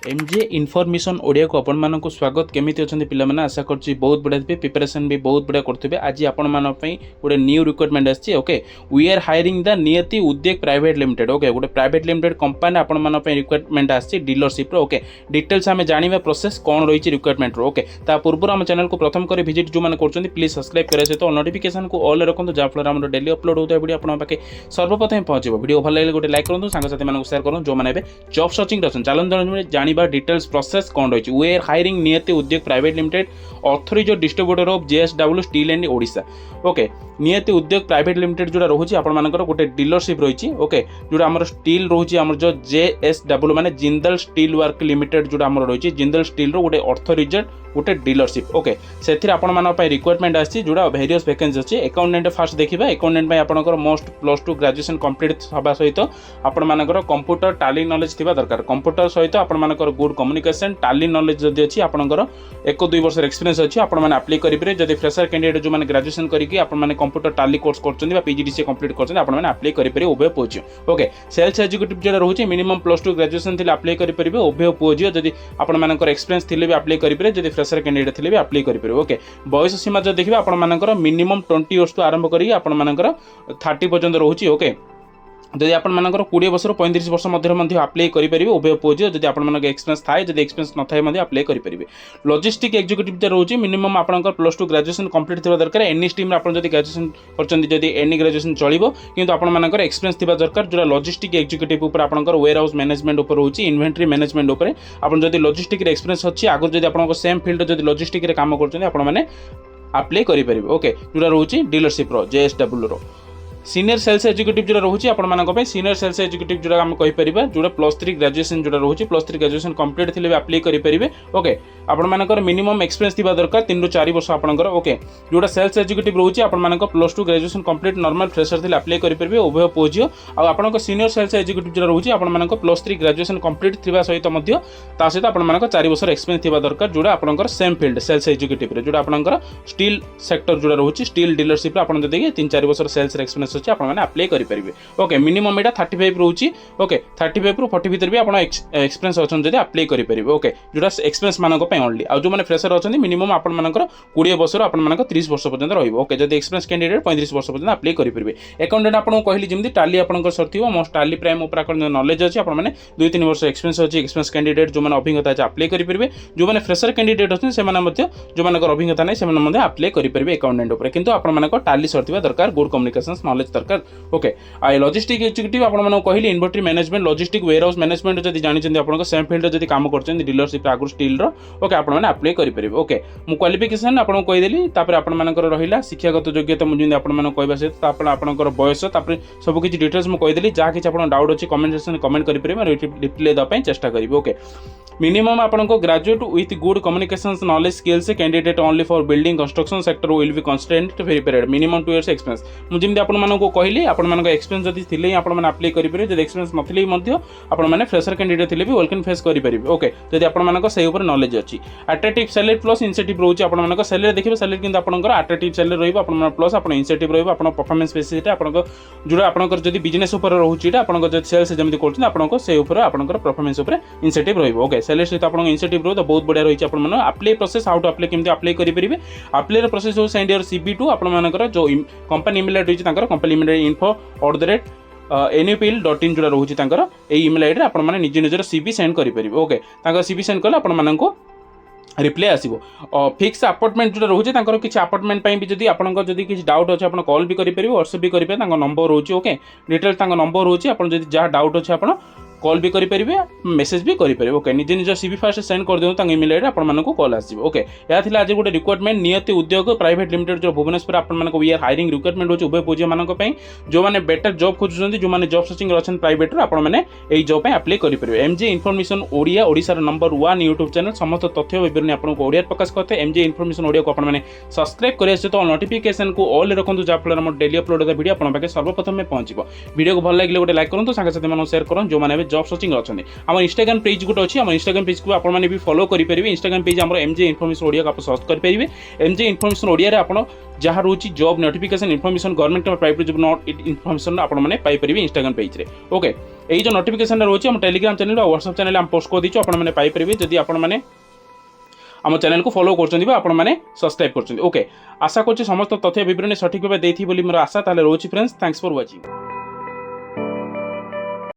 MJ information Odia को आपण मानक स्वागत केमिति अछंती पिला माने आशा करछि बहुत बढ़िया थे प्रिपरेशन भी बहुत बढ़िया करथिबे। आज आपण मान पई गोटे न्यू रिक्रुटमेंट आछि। Okay we are hiring the Niyati Udyog private limited. Okay गोटे प्राइवेट लिमिटेड कंपनी आपण मान पई रिक्रुटमेंट आछि डीलरशिप रो। ओके डिटेल्स हमें जानिबा प्रोसेस कोन रहिछि रिक्रुटमेंट रो। ओके ता पूर्व हम चैनल को प्रथम करे विजिट जो माने करछंती प्लीज सब्सक्राइब करे सहित नोटिफिकेशन को ऑल रखंतु जा फल हमर डेली अपलोड होता वीडियो आपण पाके सर्वप्रथम पहुंचबो। वीडियो भल लागले गोटे लाइक करंतु सांग साथी मानको शेयर करन जो माने जॉब सर्चिंग रछन चैलेंज जानिबा डिटेल्स प्रोसेस कौन रही। We are hiring Niyati Udyog private limited authorised distributor of JSW steel and Odisha. Okay Niyati Udyog private limited जोड़ा रोचे आपण मानकर गोटे डीलरशिप रही। ओके जोड़ा आमर स्टील रोचे आमर जो जेएसडब्ल्यू माने जिंदल स्टील वर्क लिमिटेड जोड़ा आमर रही जिंदल स्टील रो गोटे ऑथराइज्ड गोटे डीलरशिप। ओके से आपण मान रिक्रुटमेंट आसी जोड़ा वेरियस वैकेंसी अच्छी। अकाउंटेंट फास्ट देखा अकाउंटेंट आपंकर मोस्ट +2 ग्रेजुएशन कंप्लीट हवा सहित आपण मानकर कंप्यूटर टाली नॉलेज थिबा दरकार। कंप्यूटर सहित आपण मानकर गुड कम्युनिकेशन टाली नॉलेज जदि अच्छी आपंकर 1-2 वर्ष एक्सपीरियंस अच्छी आपण माने अप्लाई करेंगे। जदि फ्रेशर कैंडिडेट जो माने ग्रेजुएशन करके आपण माने कंप्यूटर टाली कोर्स करछन पीजीडीसी कंप्लीट करछन आपण माने अप्लाई करेंगे उभय पुओ झियो। ओके सेल्स एग्जीक्यूटिव जो रोचे मिनिमम +2 ग्रेजुएशन थिले अप्लाई करेंगे उभय पुओ झियो। जदि आपण मानकर एक्सपीरियंस थिले भी अप्लाई करेंगे जदि फ्रेशर कैंडिडेट थिले भी अप्लाई करेंगे। ओके बयस सीमा जो देखिए आपण मानकर मिनिमम 20 इयर्स तो आरंभ करी आपण मानकर 30 पर्यंत रोचे। ओके जदि आपण मानकर 20 वर्ष 35 वर्ष मध्य अप्लाई करेंगे उभय पुओ झियो। जदि आपण मानकर एक्सपीरियंस थाए जदि एक्सपीरियंस न थाए मध्य अप्लाई करेंगे। लॉजिस्टिक एग्जीक्यूटिव जो रोचे मिनिमम आपनकर +2 ग्रेजुएशन कंप्लीट थिबा दरकार। एनी स्ट्रीम रे आपण जदि ग्रेजुएशन करचंदी जदि एनी ग्रेजुएशन चलिबो किंतु आपण मानकर एक्सपीरियंस थिबा दरकार। जोरा लॉजिस्टिक एग्जीक्यूटिव ऊपर आपनकर वेयर हाउस मैनेजमेंट ऊपर रोचे इन्वेंटरी मैनेजमेंट ऊपर आपण जदि लॉजिस्टिक रे एक्सपीरियंस अछि आगु जदि आपनकर सेम फील्ड जदि लॉजिस्टिक रे काम करचंदी आपण माने अप्लाई करेंगे। ओके जोरा रोचे डीलरशिप रो जेएसडब्ल्यू रो सीनियर सेल्स एग्जीक्यूटिव जो रोचे आपण मानक सीनियर सेल्स एग्जीक्यूटिव जो आम कहीपर जोड़ा +3 ग्रेजुएशन जो रोचे +3 ग्रेजुएशन कंप्लीट थे अप्लाई करेंगे। ओके आपण मानकर मिनिमम एक्सपीरियंस थिबा दरकार 3 ରୁ 4 वर्ष आपनकर। ओके जोड़ा सेल्स एग्जीक्यूटिव रोचे आपण मानकर +2 ग्रेजुएशन कंप्लीट नॉर्मल फ्रेशर थे अप्लाई करेंगे उभय पुओ झियो। आ आपनकर सीनियर सेल्स एग्जीक्यूटिव जो रोचे आपण मानकर +3 ग्रेजुएशन कंप्लीट थिबा सहित मध्य ता सहित आपण मानकर 4 वर्ष एक्सपीरियंस थिबा दरकार जोड़ा आपनकर सेम फील्ड सेल्स एग्जीक्यूटिव रे जोड़ा आपनकर स्टील सेक्टर जोड़ा रोचे स्टील डीलरशिप आपण जदि 3-4 वर्ष सेल्स एक्सपीरियंस अछि आपण माने अप्लाई करेंगे। ओके मिनिमम एटा 35 रोचे। ओके 35 ରୁ 40 भीतर भी आप एक्सपीरियंस अच्छा जब अप्लाई करेंगे। ओके जोड़ा एक्सपीरियंस मानक ओनली आ जो मैंने फ्रेशर अच्छा मिनिमम आप 20 वर्ष आप 30 वर्ष पर्यंत रही। ओके जब एक्सपीरियंस कैंडिडेट 35 वर्ष पर्यंत अप्लाई करेंगे। अकाउंटेंट आपको कहली जमी टाली आपंकर सर मोस्ट टाली प्राइम नॉलेज अच्छी आप 2-3 वर्ष एक्सपीरियंस अच्छी एक्सपीरियंस कैंडिडेट जो मैंने अभिज्ञता अच्छे अप्लाई करेंगे। जो मैंने फ्रेशर कैंडिडेट अच्छे से जो मान अभिज्ञता नहीं से अप्लाई करेंगे अकाउंटेंट उपर किंतु आप टाली सर दरकार गुड कम्युनिकेशन नॉलेज दरकार। ओके आई लॉजिस्टिक एग्जीक्यूटिव आपको कहली inventory management logistic warehouse management जब जानते आप सेम फील्ड जब काम करते डीलरशिप आगुरी स्टील रो। ओके आप अप्लाई करेंगे। ओके मु क्वालिफिकेशन आपको कहीदेली आपर रहा शिक्षागत योग्यता मुझे आपको कहवा सहित आपंकर बयस सबकि डिटेल्स मुझे कहीदेली जहाँ किसी आप डाउट अच्छी कमेंट सेक्शन कमेंट करेंगे रिप्लाई देवाई चेष्टा करेंगे। ओके मिनिमम आपको graduate with good communication knowledge skills candidate only for building construction sector will be constant very period minimum 2 years experience मुझे आपको कहली आप एक्सपीरियंस जब थे आपने अप्लाई करेंगे जब एक्सपीरियंस नथिले आपने फ्रेशर कैंडिडेट थे भी वेलकम फेस करेंगे। ओके जब आप से नॉलेज अच्छी अट्रैक्टिव सैलरी प्लस इनसेटिव रोचे आप सैलरी देखिए सैलरी किंतु आपंकर अट्रैक्टिव सैलरी रहा प्लस आप इनसेटिव रहा परफॉर्मेंस बेसिस आपको जोड़ा आपंकर जब बिजनेस उपर रोचे आप सेल्स जमी करते से परफॉर्मेंस इनसेटिव रही। ओके सैलरी सहित आप इनसेटिव रही तो बहुत बढ़िया रही है। Apply process how to apply केमती अप्लाई करेंगे अप्लाई प्रोसेस हो सेंड योर सीवी टू आपर जो कंपनी ईमेल रही है कंपनी ईमेल info@nupil.in जोड़ा रोचे ईमेल आईडी आपने निज निजर सीवी सेंड करेंगे। ओके सीवी सेंड कले आपको रिप्लाई आसो फिक्स अपार्टमेंट जो रोचे किसी अपार्टमेंट भी जब आपको किसी डाउट अच्छे आप कॉल भी करेंगे व्हाट्सएप भी करेंगे नंबर रोचे। ओके डिटेल्स नंबर रोचे आप जहाँ डाउट अच्छे आप कॉल भी करेंगे मेसेज भी करेंगे। ओके निज निज सीवी फास्ट सेंड कर दिखाँ ईमेल आईडी आपको कॉल आसो। ओके यह आज गोटे रिक्रुटमेंट नियति उद्योग प्राइवेट लिमिटेड जो भुवनेश्वर आपको वी आर हायरिंग रिक्रुटमेंट हो उभय पुओ मानी जो मैंने बेटर जॉब खोजुंट जो मैंने जॉब सर्चिंग अच्छे प्राइवेट आपने जॉब अप्लाई करेंगे। एमजे इनफॉरमेशन ओडिया ओडिशार नंबर 1 यूट्यूब चैनल समस्त तथ्य विवरणी आपको ओडिया प्रकाश करते एमजे इनफॉरमेशन ओडिया को आपने सब्सक्राइब करें सहित नोटिफिकेशन को ऑल रखुँ जहाँफल डेली अपलोड होता वीडियो आपके सर्वप्रथम पहुँचो। वीडियो को भल लगे गोटे लाइक करूँ सांग साथी शेयर करूँ जो मैंने जॉब सर्चिंग अच्छे आम इंस्टाग्राम पेज गोटे अच्छी आम इंस्टाग्राम पेज को आपने भी फॉलो करेंगे इंस्टाग्राम पेज आम एमजे इनफॉरमेशन ओडिया को आप सर्च करेंगे एमजे इनफॉरमेशन ओडिया आप जहाँ रोची job notification information government private job not information आपने पाइपर इंस्टाग्राम पेज रे ओके यही जो नोटिफिकेशन रोचे हम टेलीग्राम चैनल और व्हाट्सएप चैनल हम पोस्ट कर दीचु आपने पाइपर जदि आपने आम चैनल को फॉलो कर आपने सब्सक्राइब कर ओके आशा कर समस्त तथ्य विवरण सठिक भाव देती मोर आशा ताले रोची फ्रेंड्स थैंक्स फॉर वाचिंग।